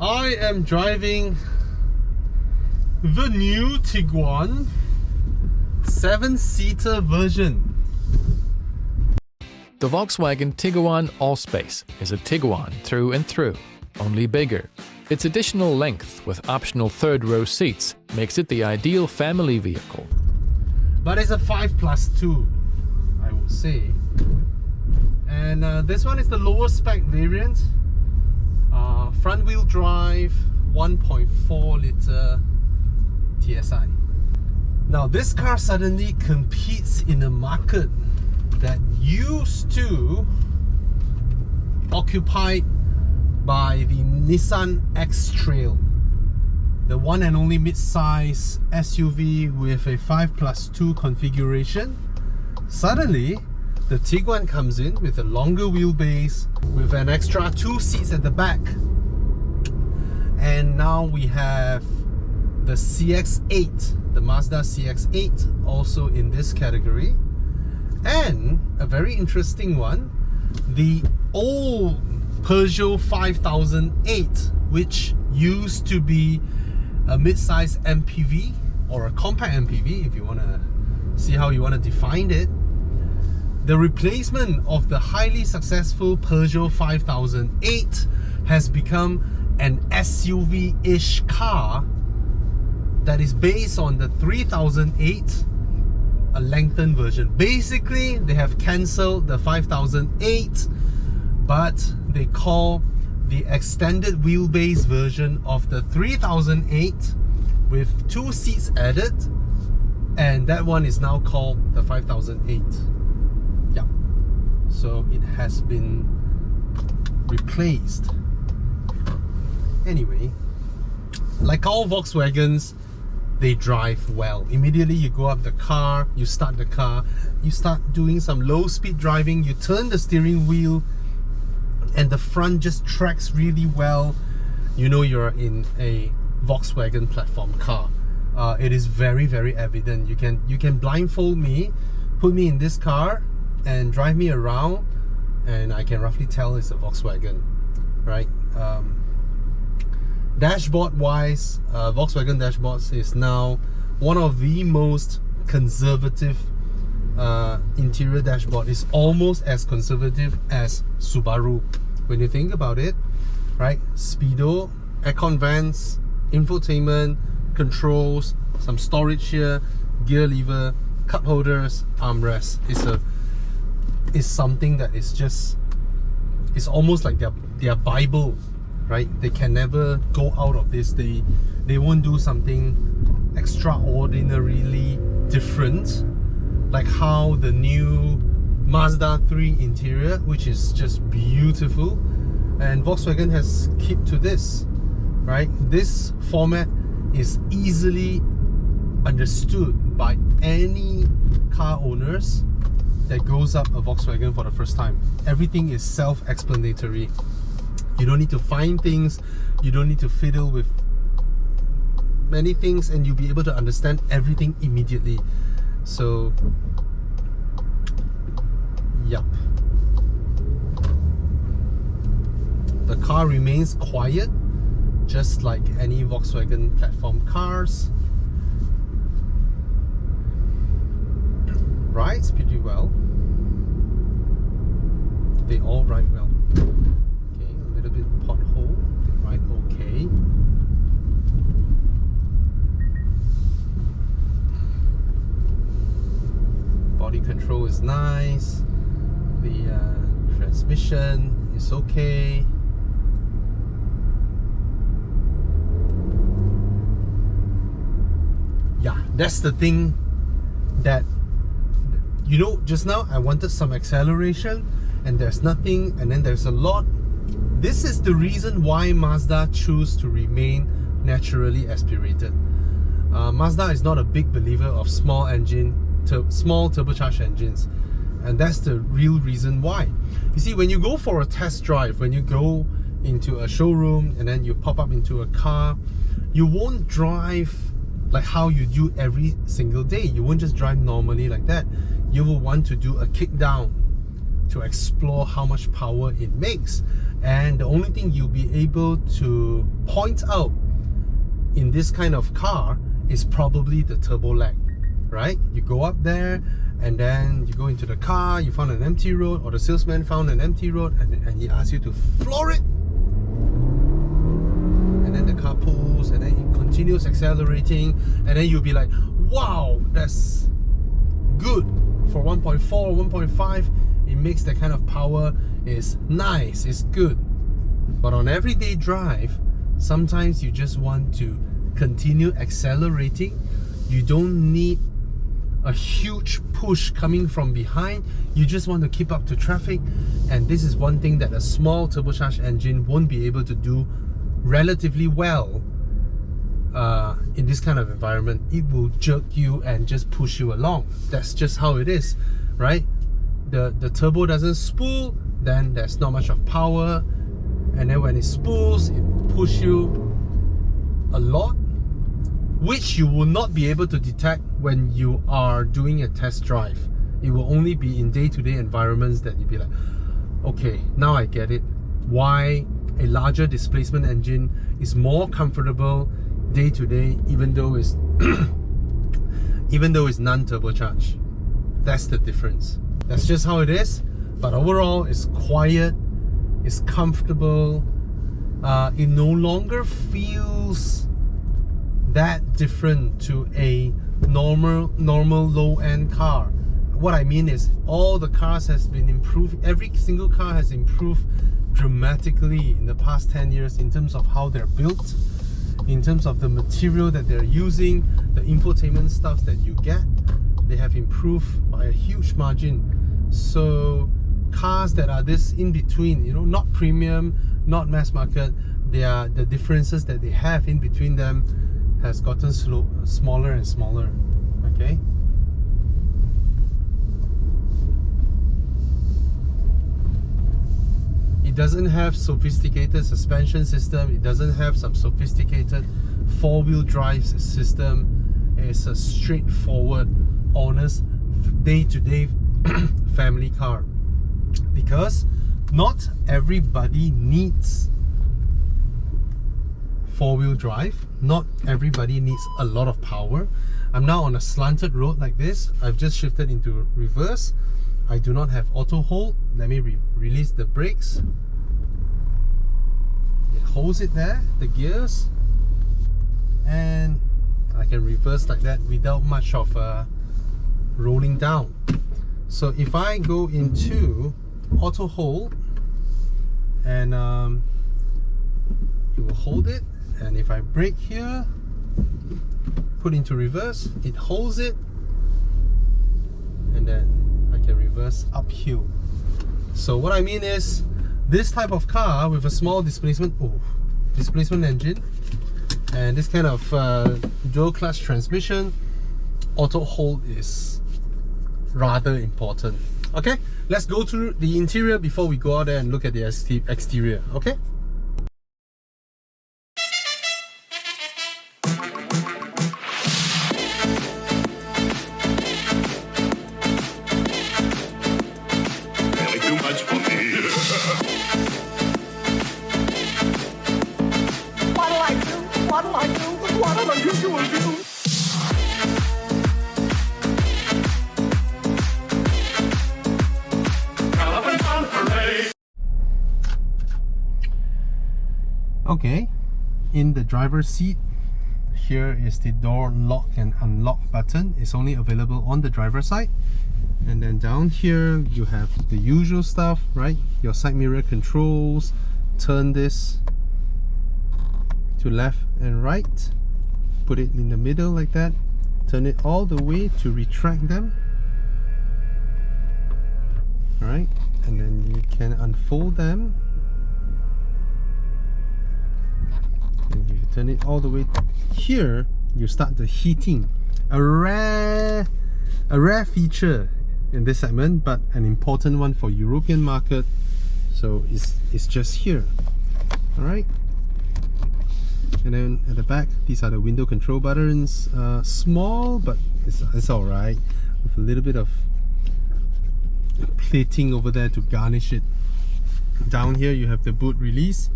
I am driving the new Tiguan 7-seater version. The Volkswagen Tiguan AllSpace is a Tiguan through and through, only bigger. Its additional length with optional third-row seats makes it the ideal family vehicle. But it's a 5+2, I would say. And this one is the lower spec variant. Front-wheel drive, 1.4 litre TSI. Now this car suddenly competes in a market that used to occupied by the Nissan X-Trail, the one and only mid-size SUV with a 5+2 configuration. Suddenly, the Tiguan comes in with a longer wheelbase, with an extra 2 seats at the back. And now we have the CX-8, the Mazda CX-8, also in this category. And a very interesting one, the old Peugeot 5008, which used to be a mid-size MPV or a compact MPV, if you want to see how you want to define it. The replacement of the highly successful Peugeot 5008 has become an SUV-ish car that is based on the 3008, a lengthened version. Basically, they have cancelled the 5008, but they call the extended wheelbase version of the 3008 with 2 seats added, and that one is now called the 5008. Yeah, so it has been replaced. Anyway, like all Volkswagens, they drive well. Immediately you go up the car, you start the car, you start doing some low speed driving, you turn the steering wheel and the front just tracks really well. You know you're in a Volkswagen platform car. It is very, very evident. You can blindfold me, put me in this car and drive me around, and I can roughly tell it's a Volkswagen, right? Dashboard wise, Volkswagen dashboards is now one of the most conservative interior dashboard. Is almost as conservative as Subaru when you think about it, right? Speedo, aircon vents, infotainment, controls, some storage here, gear lever, cup holders, armrest. It's something that is just, it's almost like their Bible, right? They can never go out of this. They won't do something extraordinarily different, like how the new Mazda 3 interior, which is just beautiful, and Volkswagen has kept to this, right? This format is easily understood by any car owners that goes up a Volkswagen for the first time. Everything is self-explanatory. You don't need to find things, you don't need to fiddle with many things, and you'll be able to understand everything immediately. So, yup. The car remains quiet, just like any Volkswagen platform cars. Rides pretty well. They all ride well. Okay, a little bit pothole, they ride okay. Body control is nice. The transmission is okay. Yeah, that's the thing that, you know, just now I wanted some acceleration and there's nothing, and then there's a lot. This is the reason why Mazda choose to remain naturally aspirated. Mazda is not a big believer of small turbocharged engines, and that's the real reason why. You see, when you go for a test drive, when you go into a showroom and then you pop up into a car, you won't drive like how you do every single day. You won't just drive normally like that. You will want to do a kick down, to explore how much power it makes. And the only thing you'll be able to point out in this kind of car is probably the turbo lag, right? You go up there and then you go into the car, you found an empty road, or the salesman found an empty road, and he asks you to floor it. And then the car pulls, and then it continues accelerating, and then you'll be like, wow, that's good for 1.4, 1.5. It makes that kind of power, is nice, it's good. But on everyday drive, sometimes you just want to continue accelerating. You don't need a huge push coming from behind. You just want to keep up to traffic, and this is one thing that a small turbocharged engine won't be able to do relatively well in this kind of environment. It will jerk you and just push you along. That's just how it is, right? The turbo doesn't spool, then there's not much of power, and then when it spools, it pushes you a lot, which you will not be able to detect when you are doing a test drive. It will only be in day-to-day environments that you'll be like, okay, now I get it, why a larger displacement engine is more comfortable day-to-day, even though it's non-turbocharged. That's the difference. That's just how it is. But overall, it's quiet, it's comfortable. It no longer feels that different to a normal low-end car. What I mean is, all the cars has been improved. Every single car has improved dramatically in the past 10 years in terms of how they're built, in terms of the material that they're using, the infotainment stuff that you get. They have improved by a huge margin. So cars that are this in between, you know, not premium, not mass market, the differences that they have in between them has gotten smaller and smaller. Okay. It doesn't have sophisticated suspension system. It doesn't have some sophisticated four-wheel drive system. It's a straightforward, honest, day-to-day family car. Because not everybody needs four-wheel drive. Not everybody needs a lot of power. I'm now on a slanted road like this. I've just shifted into reverse. I do not have auto hold. Let me release the brakes. It holds it there, the gears, and I can reverse like that without much of rolling down. So if I go into auto hold, and it will hold it, and if I brake here, put into reverse, it holds it, and then I can reverse uphill. So what I mean is, this type of car with a small displacement engine and this kind of dual clutch transmission, auto hold is rather important. Okay, let's go through the interior before we go out there and look at the exterior. Okay. Okay, in the driver's seat, here is the door lock and unlock button. It's only available on the driver's side. And then down here you have the usual stuff, right? Your side mirror controls, turn this to left and right, put it in the middle like that, turn it all the way to retract them. Alright, and then you can unfold them. And if you turn it all the way here, you start the heating. A rare feature in this segment, but an important one for European market. So it's just here. Alright. And then at the back, these are the window control buttons. Small, but it's alright. With a little bit of plating over there to garnish it. Down here you have the boot release,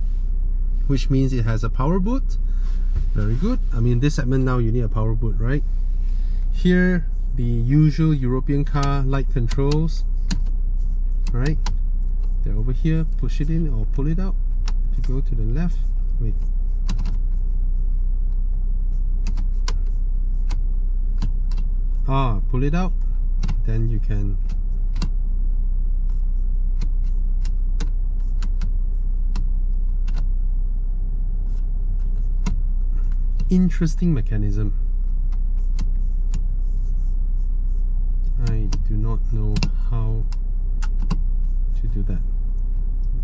which means it has a power boot. Very good. I mean, this segment now you need a power boot, right? Here, the usual European car light controls. Alright, they're over here. Push it in or pull it out to go to the left. Wait. Pull it out. Then you can interesting mechanism. I do not know how to do that.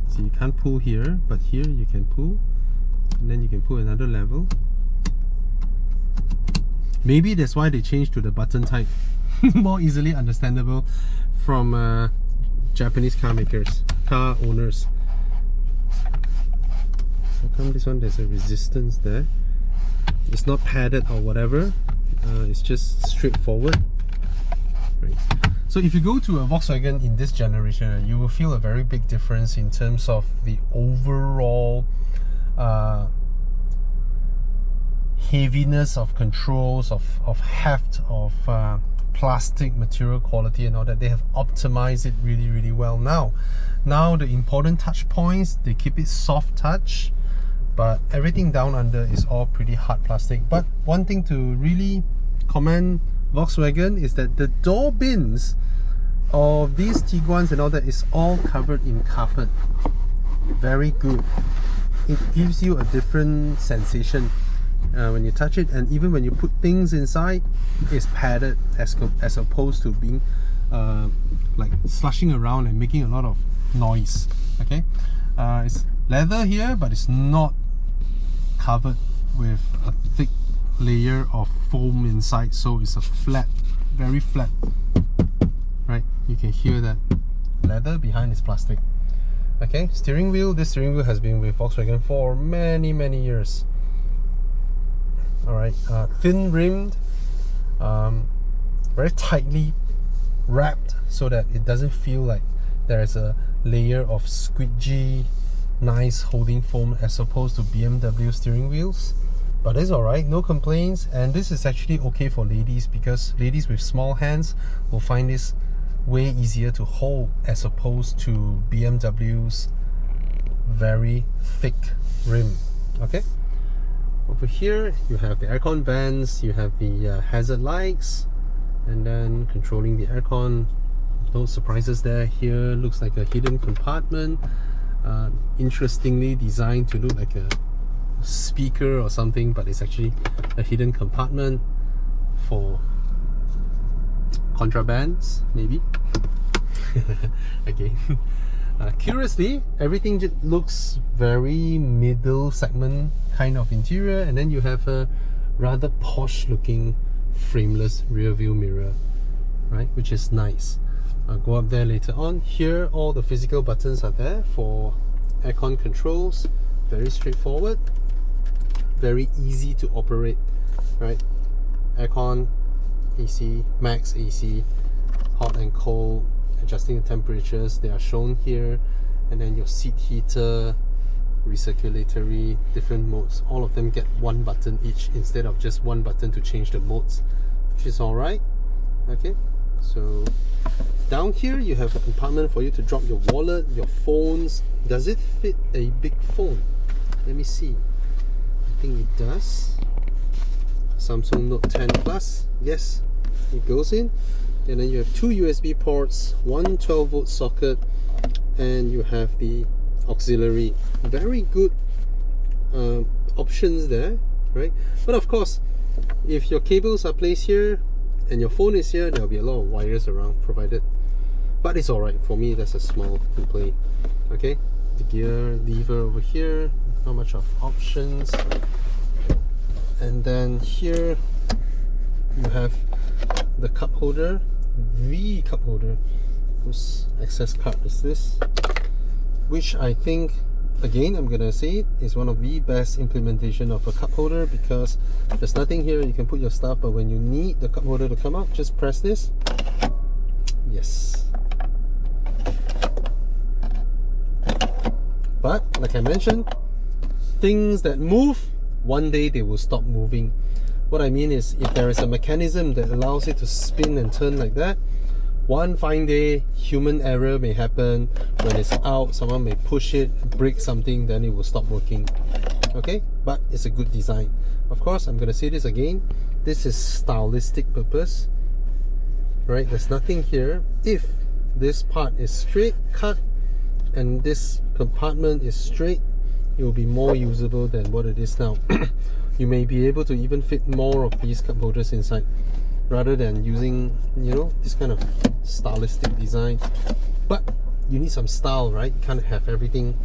So you can't pull here, but here you can pull, and then you can pull another level. Maybe that's why they changed to the button type. More easily understandable from Japanese car makers, car owners. How come this one there's a resistance there? It's not padded or whatever, it's just straightforward. Right. So if you go to a Volkswagen in this generation, you will feel a very big difference in terms of the overall heaviness of controls, of heft, of plastic material quality and all that. They have optimized it really well now. Now the important touch points, they keep it soft touch, but everything down under is all pretty hard plastic. But one thing to really commend Volkswagen is that the door bins of these Tiguans and all that is all covered in carpet. Very good. It gives you a different sensation when you touch it, and even when you put things inside, it's padded as opposed to being like slushing around and making a lot of noise. Okay, it's leather here, but it's not covered with a thick layer of foam inside, so it's a flat, very flat. Right, you can hear that leather behind is plastic. Okay, steering wheel. This steering wheel has been with Volkswagen for many years. Alright, thin rimmed, very tightly wrapped so that it doesn't feel like there's a layer of squidgy, nice holding foam as opposed to BMW steering wheels. But it's alright, no complaints. And this is actually okay for ladies, because ladies with small hands will find this way easier to hold as opposed to BMW's very thick rim. Okay, over here you have the aircon vents, you have the hazard lights, and then controlling the aircon. No surprises there. Here looks like a hidden compartment, interestingly designed to look like a speaker or something, but it's actually a hidden compartment for contrabands, maybe. Okay. Curiously, everything just looks very middle segment kind of interior, and then you have a rather posh looking frameless rear view mirror, right, which is nice. I'll go up there later on. Here all the physical buttons are there for aircon controls. Very straightforward, very easy to operate, right? Aircon, AC, max AC, hot and cold, adjusting the temperatures, they are shown here. And then your seat heater, recirculatory, different modes, all of them get one button each instead of just one button to change the modes, which is alright. Okay, so down here you have a compartment for you to drop your wallet, your phones. Does it fit a big phone? Let me see. I think it does. Samsung Note 10 Plus. Yes, it goes in. And then you have two USB ports, one 12-volt socket, and you have the auxiliary. Very good options there, right? But of course, if your cables are placed here and your phone is here, there'll be a lot of wires around provided. But it's alright. For me, that's a small complaint. Okay, the gear lever over here, not much of options. And then here you have the cup holder, the cup holder. Whose access card is this? Which I think, again, I'm gonna say it, is one of the best implementation of a cup holder, because there's nothing here, you can put your stuff, but when you need the cup holder to come out, just press this. Yes, But like I mentioned, things that move, one day they will stop moving. What I mean is, if there is a mechanism that allows it to spin and turn like that, one fine day, human error may happen. When it's out, someone may push it, break something, then it will stop working. Okay, but it's a good design. Of course, I'm going to say this again, this is stylistic purpose, right? There's nothing here. If this part is straight cut and this compartment is straight, it will be more usable than what it is now. You may be able to even fit more of these cup holders inside, rather than using, you know, this kind of stylistic design. But you need some style, right? You can't have everything.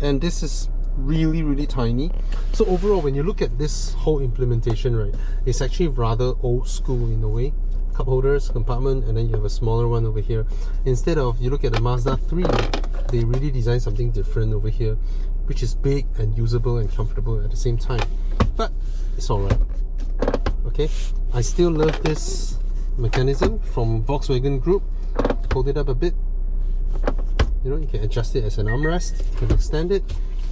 And this is really tiny. So overall, when you look at this whole implementation, right, it's actually rather old school in a way. Cup holders, compartment, and then you have a smaller one over here. Instead of, you look at the Mazda 3, they really designed something different over here, which is big and usable and comfortable at the same time. But it's alright. Okay, I still love this mechanism from Volkswagen Group. Hold it up a bit. You know, you can adjust it as an armrest, you can extend it,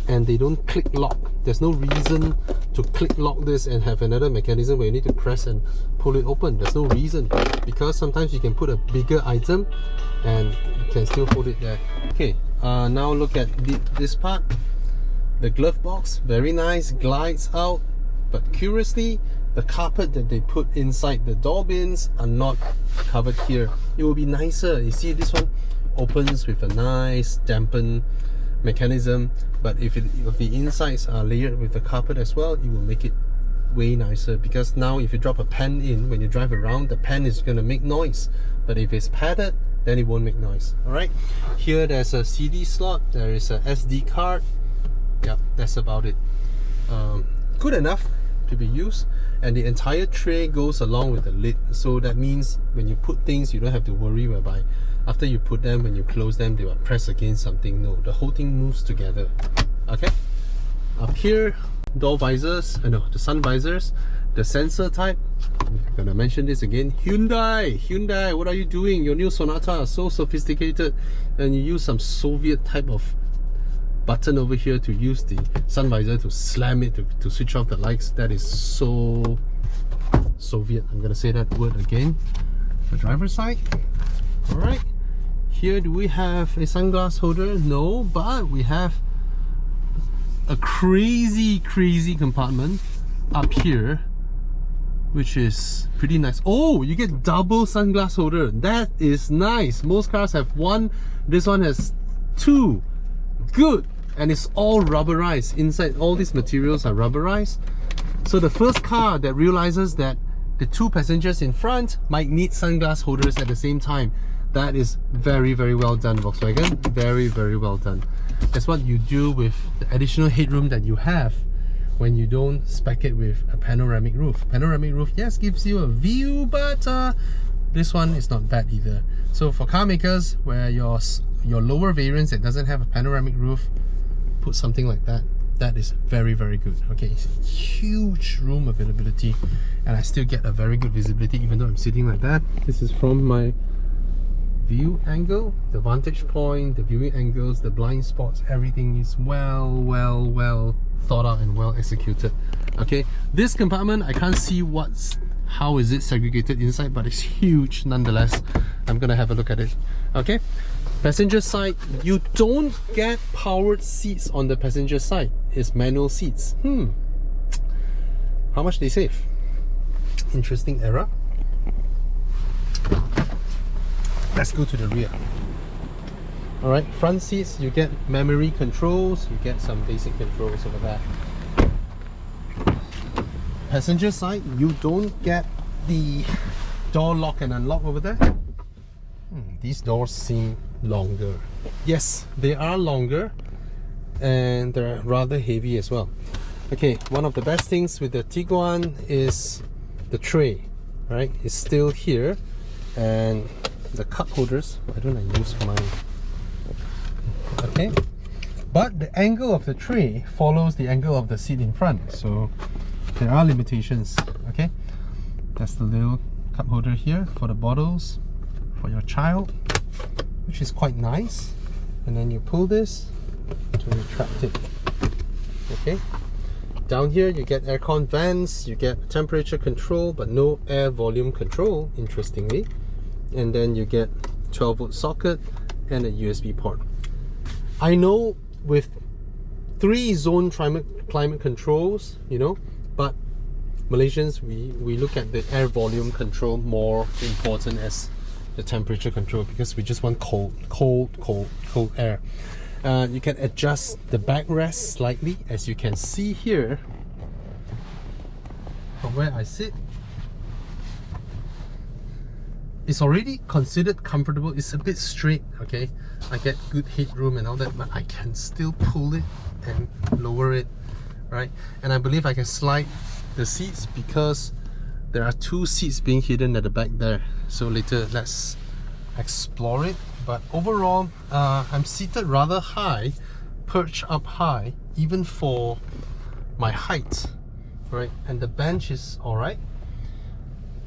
and they don't click lock. There's no reason to click lock this and have another mechanism where you need to press and pull it open. There's no reason, because sometimes you can put a bigger item and you can still hold it there. Okay, now look at this part. The glove box, very nice, glides out, but curiously, the carpet that they put inside the door bins are not covered here. It will be nicer. You see, this one opens with a nice dampened mechanism, but if the insides are layered with the carpet as well, it will make it way nicer, because now if you drop a pen in, when you drive around, the pen is going to make noise, but if it's padded, then it won't make noise. Alright, here there's a CD slot, there is a SD card. Yeah, that's about it. Good enough to be used, and the entire tray goes along with the lid, so that means when you put things, you don't have to worry whereby after you put them, when you close them, they will press against something. No, the whole thing moves together. Okay, up here, door visors, the sun visors, the sensor type. I'm gonna mention this again. Hyundai, what are you doing? Your new Sonata is so sophisticated, and you use some Soviet type of button over here to use the sun visor to slam it to switch off the lights. That is so Soviet. I'm gonna say that word again. The driver's side. Alright, here do we have a sunglass holder? No, but we have a crazy compartment up here, which is pretty nice. Oh, you get double sunglass holder. That is nice. Most cars have one, this one has two. Good. And it's all rubberized. Inside, all these materials are rubberized. So the first car that realizes that the two passengers in front might need sunglass holders at the same time. That is very well done, Volkswagen. Very well done. That's what you do with the additional headroom that you have when you don't spec it with a panoramic roof. Panoramic roof, yes, gives you a view, but this one is not bad either. So for car makers where your lower variants that doesn't have a panoramic roof, put something like that. That is very good. Okay, huge room availability, and I still get a very good visibility even though I'm sitting like that. This is from my view angle, the vantage point, the viewing angles, the blind spots, everything is well thought out and well executed. Okay, this compartment, I can't see how is it segregated inside, but it's huge nonetheless. I'm gonna have a look at it. Okay, passenger side, you don't get powered seats on the passenger side. It's manual seats. How much they save? Interesting error. Let's go to the rear. Alright, front seats, you get memory controls, you get some basic controls over there. Passenger side, you don't get the door lock and unlock over there. These doors seem longer. Yes, they are longer, and they're rather heavy as well. Okay, one of the best things with the Tiguan is the tray, right? It's still here, and the cup holders, why don't I use mine? Okay, but the angle of the tray follows the angle of the seat in front, so there are limitations. Okay, that's the little cup holder here for the bottles for your child, which is quite nice. and then you pull this to retract it. Okay. Down here you get aircon vents, you get temperature control but no air volume control, interestingly. And then you get 12-volt socket and a USB port. I know with 3-zone climate controls, you know, but Malaysians, we look at the air volume control more important as the temperature control, because we just want cold air. You can adjust the backrest slightly, as you can see here from where I sit. It's already considered comfortable. It's a bit straight, okay? I get good headroom and all that, but I can still pull it and lower it, right? And I believe I can slide the seats because there are 2 seats being hidden at the back there. So later, let's explore it. But overall, I'm seated rather high, perched up high, even for my height, right? And the bench is alright.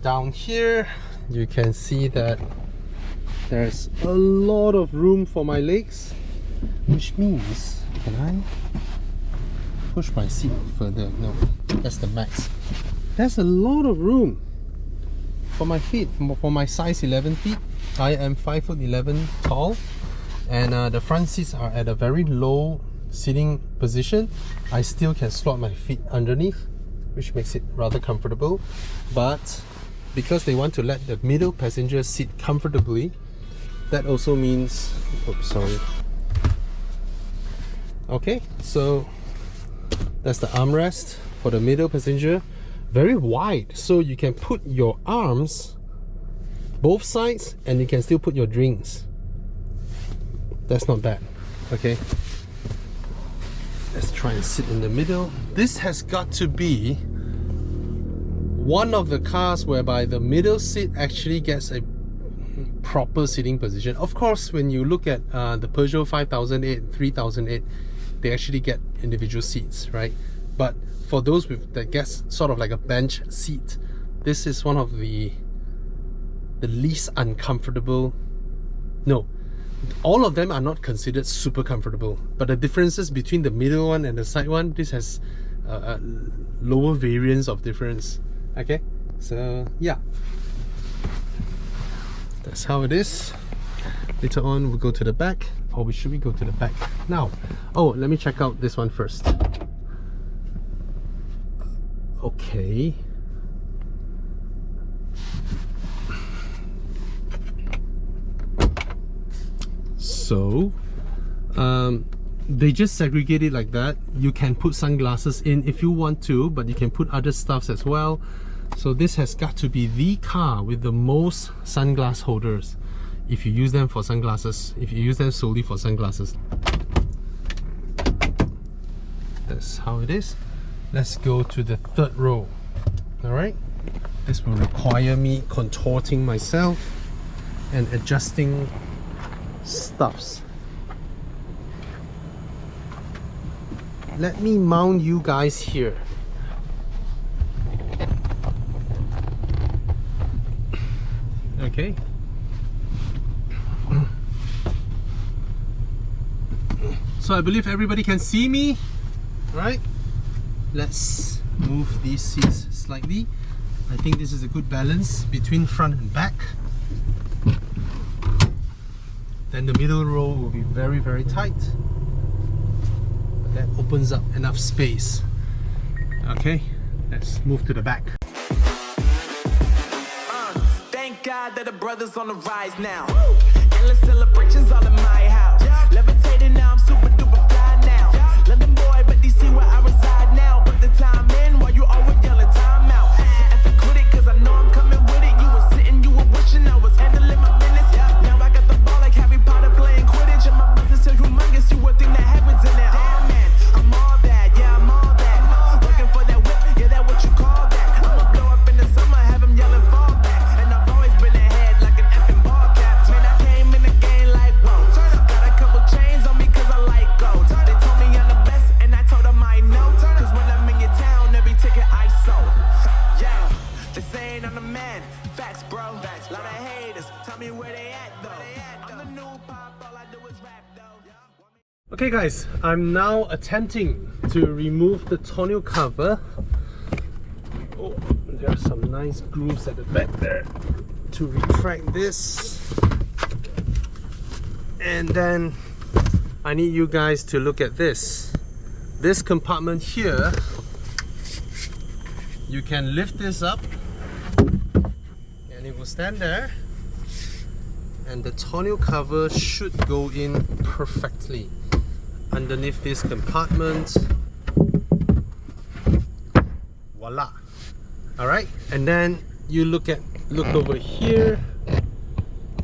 Down here, you can see that there's a lot of room for my legs, which means, can I push my seat further? No, that's the max. There's a lot of room for my feet, for my size 11 feet. I am 5'11" tall, and the front seats are at a very low sitting position. I still can slot my feet underneath, which makes it rather comfortable. But because they want to let the middle passenger sit comfortably, that also means, oops, sorry. Okay, so that's the armrest for the middle passenger. Very wide, so you can put your arms both sides and you can still put your drinks. That's not bad. Okay, let's try and sit in the middle. This has got to be one of the cars whereby the middle seat actually gets a proper sitting position. Of course, when you look at the Peugeot 5008 and 3008, they actually get individual seats, right? But for those that gets sort of like a bench seat, this is one of the least uncomfortable. No, all of them are not considered super comfortable, but the differences between the middle one and the side one, this has a lower variance of difference. Okay, so yeah, that's how it is. Later on we'll go to the back, or should we go to the back now? Oh, let me check out this one first. Okay, so they just segregate it like that. You can put sunglasses in if you want to, but you can put other stuffs as well. So this has got to be the car with the most sunglass holders if you use them for sunglasses, if you use them solely for sunglasses. That's how it is. Let's go to the third row. Alright, this will require me contorting myself and adjusting stuffs. Let me mount you guys here. Okay. So I believe everybody can see me, right? Let's move these seats slightly. I think this is a good balance between front and back. Then the middle row will be very, very tight. But that opens up enough space. Okay, let's move to the back. Thank God that the brothers on the rise now. Endless celebrations all in my house. Levitating now, I'm super duper fly now. London boy, but DC where I reside now. Put the time in while you always yelling time out. And if you quit it, cause I know I'm coming with it. You were sitting, you were wishing I was handling my business. Now I got the ball like Harry Potter playing Quidditch. And my business is humongous, you would think that happens in there. Damn man, I'm all that, yeah, I'm all that. Working for that whip, yeah, that what you call that. I'ma blow up in the summer, have them yelling fall back. And I've always been ahead like an effing ball cap. Man, I came in the game like, whoa. Got a couple chains on me cause Okay guys, I'm now attempting to remove the tonneau cover. Oh, there are some nice grooves at the back there to retract this. And then I need you guys to look at this. This compartment here, you can lift this up and it will stand there. And the tonneau cover should go in perfectly underneath this compartment. Voila. Alright, and then you look over here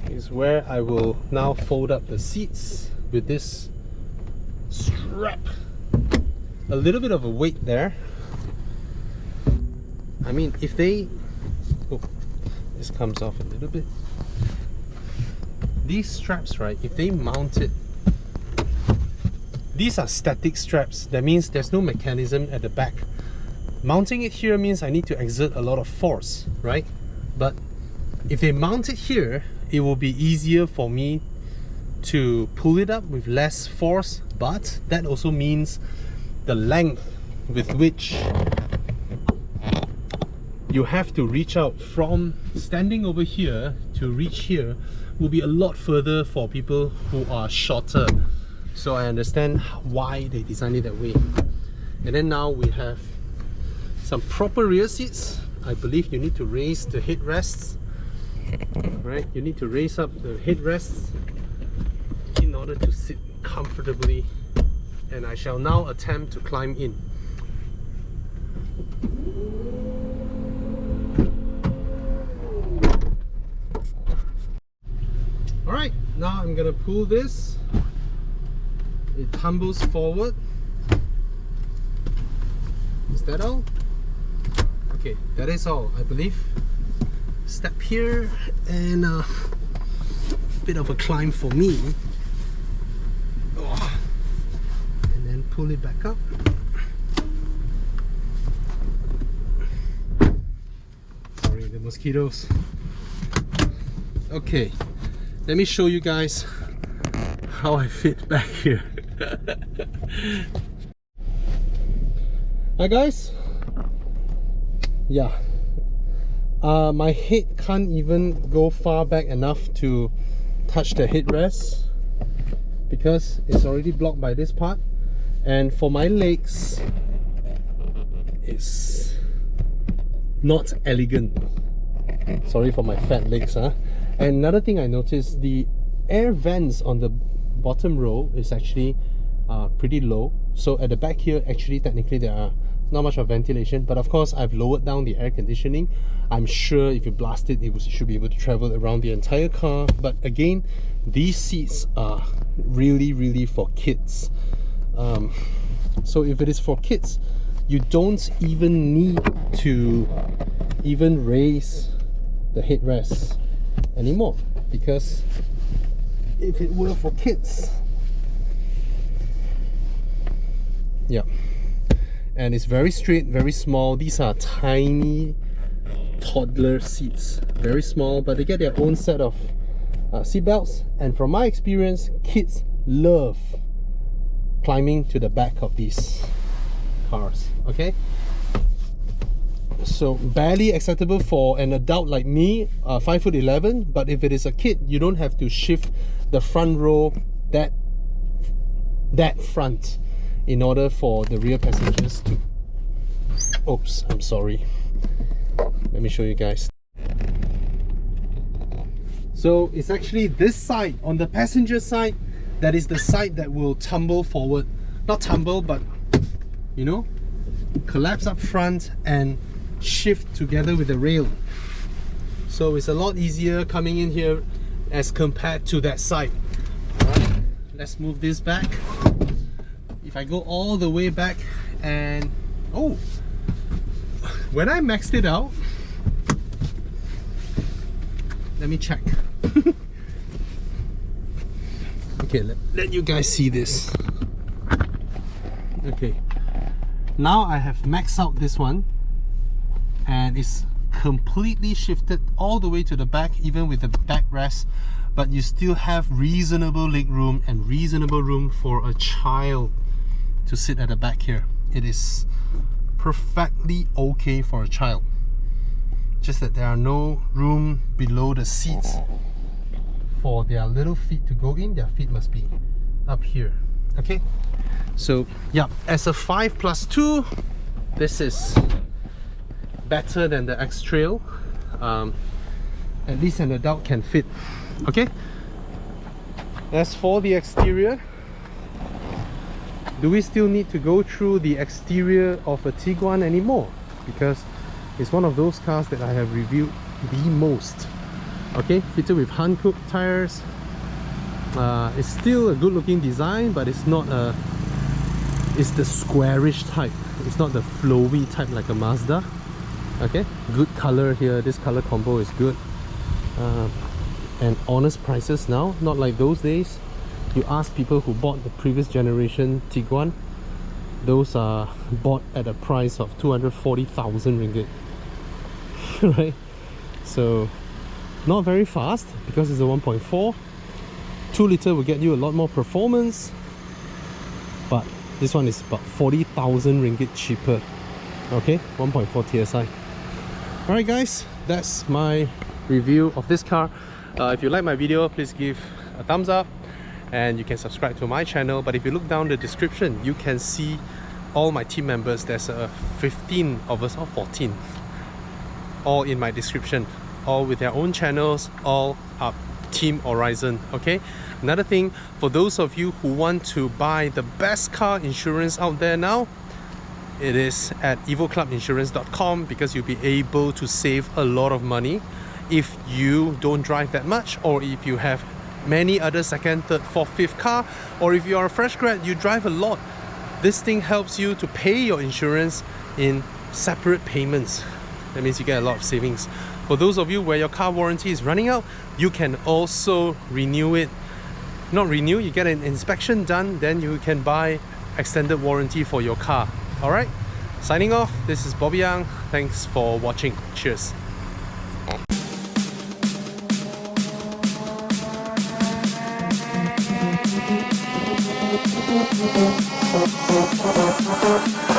is where I will now fold up the seats with this strap. A little bit of a weight there. I mean, if they... Oh, this comes off a little bit. These straps, right, if they mount it, these are static straps. That means there's no mechanism at the back. Mounting it here means I need to exert a lot of force, right? But if they mount it here, it will be easier for me to pull it up with less force, but that also means the length with which you have to reach out from standing over here to reach here will be a lot further for people who are shorter. So I understand why they designed it that way. And then now we have some proper rear seats. I believe you need to raise the headrests. Right? You need to raise up the headrests in order to sit comfortably. And I shall now attempt to climb in. Alright, now I'm gonna pull this. It tumbles forward. Is that all? Okay, that is all, I believe. Step here and a bit of a climb for me. Oh. And then pull it back up. Sorry, the mosquitoes. Okay, let me show you guys how I fit back here. Hi guys. Yeah. My head can't even go far back enough to touch the headrest because it's already blocked by this part. And for my legs, it's not elegant. Sorry for my fat legs, huh? And another thing I noticed, the air vents on the bottom row is actually pretty low. So at the back here, actually technically there are not much of ventilation, but of course I've lowered down the air conditioning. I'm sure if you blast it, it should be able to travel around the entire car. But again, these seats are really for kids. So if it is for kids, you don't even need to even raise the headrest anymore, because if it were for kids, yeah, and it's very straight, very small. These are tiny toddler seats, very small, but they get their own set of seat belts. And from my experience, kids love climbing to the back of these cars. Okay, so barely acceptable for an adult like me, 5'11", but if it is a kid, you don't have to shift the front row that front in order for the rear passengers to... Oops, I'm sorry. Let me show you guys. So it's actually this side, on the passenger side, that is the side that will tumble forward. Not tumble, but, you know, collapse up front and shift together with the rail. So it's a lot easier coming in here as compared to that side. Alright, let's move this back. If I go all the way back and... oh! When I maxed it out... let me check. Okay, let you guys see this. Okay, now I have maxed out this one and it's completely shifted all the way to the back, even with the backrest. but you still have reasonable legroom and reasonable room for a child to sit at the back here. It is perfectly okay for a child. Just that there are no room below the seats for their little feet to go in. Their feet must be up here. Okay, so yeah, as a 5+2, this is better than the X-Trail. At least an adult can fit. Okay, as for the exterior, do we still need to go through the exterior of a Tiguan anymore? Because it's one of those cars that I have reviewed the most. Okay, fitted with hand-cooked tires. It's still a good looking design, but it's not a... it's the squarish type. It's not the flowy type like a Mazda. Okay, good color here. This color combo is good. And honest prices now, not like those days. You ask people who bought the previous generation Tiguan, those are bought at a price of 240,000 ringgit. Right? So not very fast because it's a 1.4. 2 litre will get you a lot more performance, but this one is about 40,000 ringgit cheaper. Okay, 1.4 TSI. Alright guys, that's my review of this car. If you like my video, please give a thumbs up and you can subscribe to my channel. But if you look down the description, you can see all my team members. There's 15 of us, or 14, all in my description, all with their own channels, all up Team Aurizn. Okay, another thing, for those of you who want to buy the best car insurance out there now, it is at evoclubinsurance.com, because you'll be able to save a lot of money if you don't drive that much, or if you have many other second, third, fourth, fifth car, or if you are a fresh grad, you drive a lot. This thing helps you to pay your insurance in separate payments. That means you get a lot of savings. For those of you where your car warranty is running out, you can also renew it. Not renew, you get an inspection done, then you can buy extended warranty for your car. Alright, signing off, this is Bobby Yang. Thanks for watching. Cheers. Thank you.